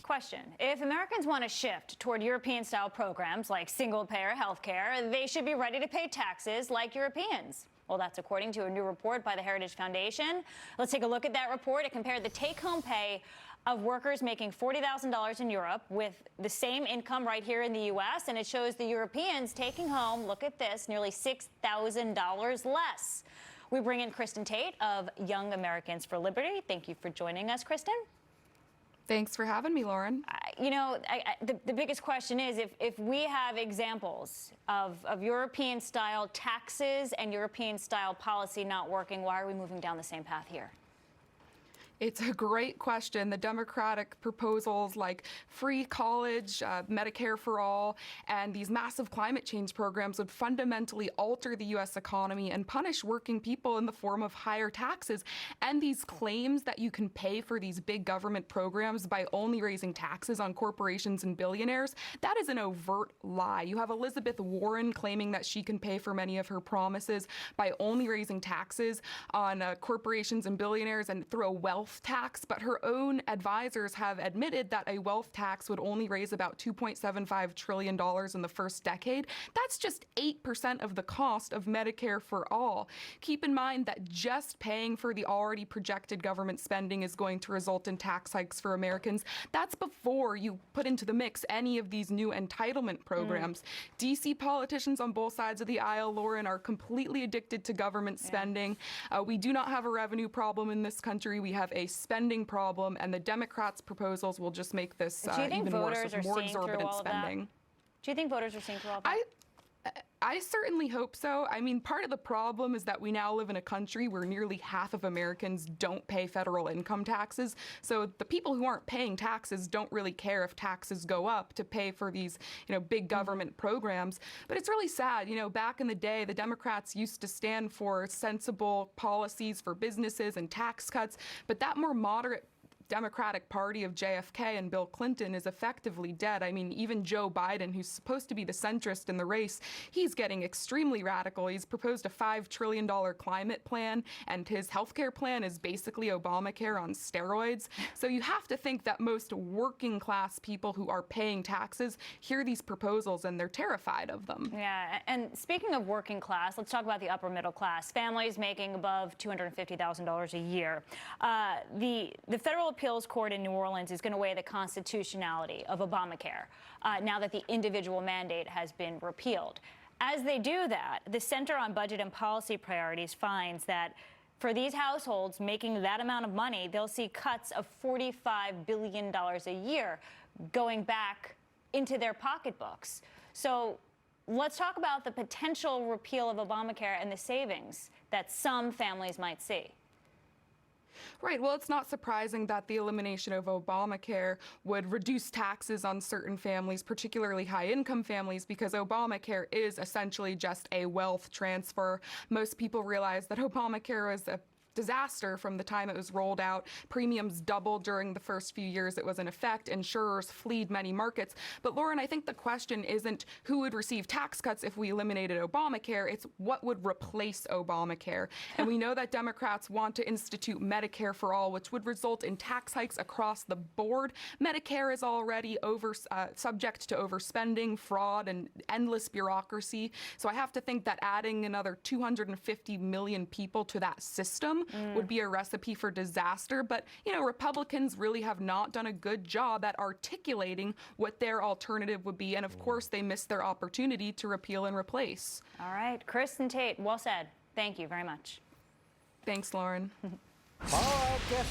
question. If Americans want to shift toward European-style programs like single-payer health care, they should be ready to pay taxes like Europeans. Well, that's according to a new report by the Heritage Foundation. Let's take a look at that report. It compared the take-home pay of workers making $40,000 in Europe with the same income right here in the U.S., and it shows the Europeans taking home, look at this, nearly $6,000 less. We bring in Kristin Tate of Young Americans for Liberty. Thank you for joining us, Kristin. Thanks for having me, Lauren. The biggest question is if we have examples of European-style taxes and European-style policy not working, why are we moving down the same path here? It's a great question. The Democratic proposals like free college, Medicare for all, and these massive climate change programs would fundamentally alter the U.S. economy and punish working people in the form of higher taxes. And these claims that you can pay for these big government programs by only raising taxes on corporations and billionaires, that is an overt lie. You have Elizabeth Warren claiming that she can pay for many of her promises by only raising taxes on corporations and billionaires and through a wealth tax, but her own advisors have admitted that a wealth tax would only raise about $2.75 trillion in the first decade. That's just 8% of the cost of Medicare for all. Keep in mind that just paying for the already projected government spending is going to result in tax hikes for Americans. That's before you put into the mix any of these new entitlement programs. DC politicians on both sides of the aisle, Lauren, are completely addicted to government spending. We do not have a revenue problem in this country. We have a spending problem, and the Democrats' proposals will just make this even worse with more exorbitant spending. Do you think voters are seeing through all that? I certainly hope so. I mean, part of the problem is that we now live in a country where nearly half of Americans don't pay federal income taxes. So the people who aren't paying taxes don't really care if taxes go up to pay for these, big government programs. But it's really sad. Back in the day, the Democrats used to stand for sensible policies for businesses and tax cuts. But that more moderate Democratic Party of JFK and Bill Clinton is effectively dead. I mean, even Joe Biden, who's supposed to be the centrist in the race, he's getting extremely radical. He's proposed a $5 trillion climate plan, and his healthcare plan is basically Obamacare on steroids. So you have to think that most working class people who are paying taxes hear these proposals and they're terrified of them. Yeah, and speaking of working class, let's talk about the upper middle class, families making above $250,000 a year. The federal appeals court in New Orleans is going to weigh the constitutionality of Obamacare now that the individual mandate has been repealed. As they do that, the Center on Budget and Policy Priorities finds that for these households making that amount of money, they'll see cuts of $45 billion a year going back into their pocketbooks. So let's talk about the potential repeal of Obamacare and the savings that some families might see. Right. Well, it's not surprising that the elimination of Obamacare would reduce taxes on certain families, particularly high-income families, because Obamacare is essentially just a wealth transfer. Most people realize that Obamacare was a disaster from the time it was rolled out. Premiums doubled during the first few years it was in effect. Insurers fled many markets. But Lauren, I think the question isn't who would receive tax cuts if we eliminated Obamacare. It's what would replace Obamacare. And we know that Democrats want to institute Medicare for all, which would result in tax hikes across the board. Medicare is already subject to overspending, fraud, and endless bureaucracy. So I have to think that adding another 250 million people to that system would be a recipe for disaster. But, Republicans really have not done a good job at articulating what their alternative would be. And of course, they missed their opportunity to repeal and replace. All right. Kristin Tate, well said. Thank you very much. Thanks, Lauren. All right, guess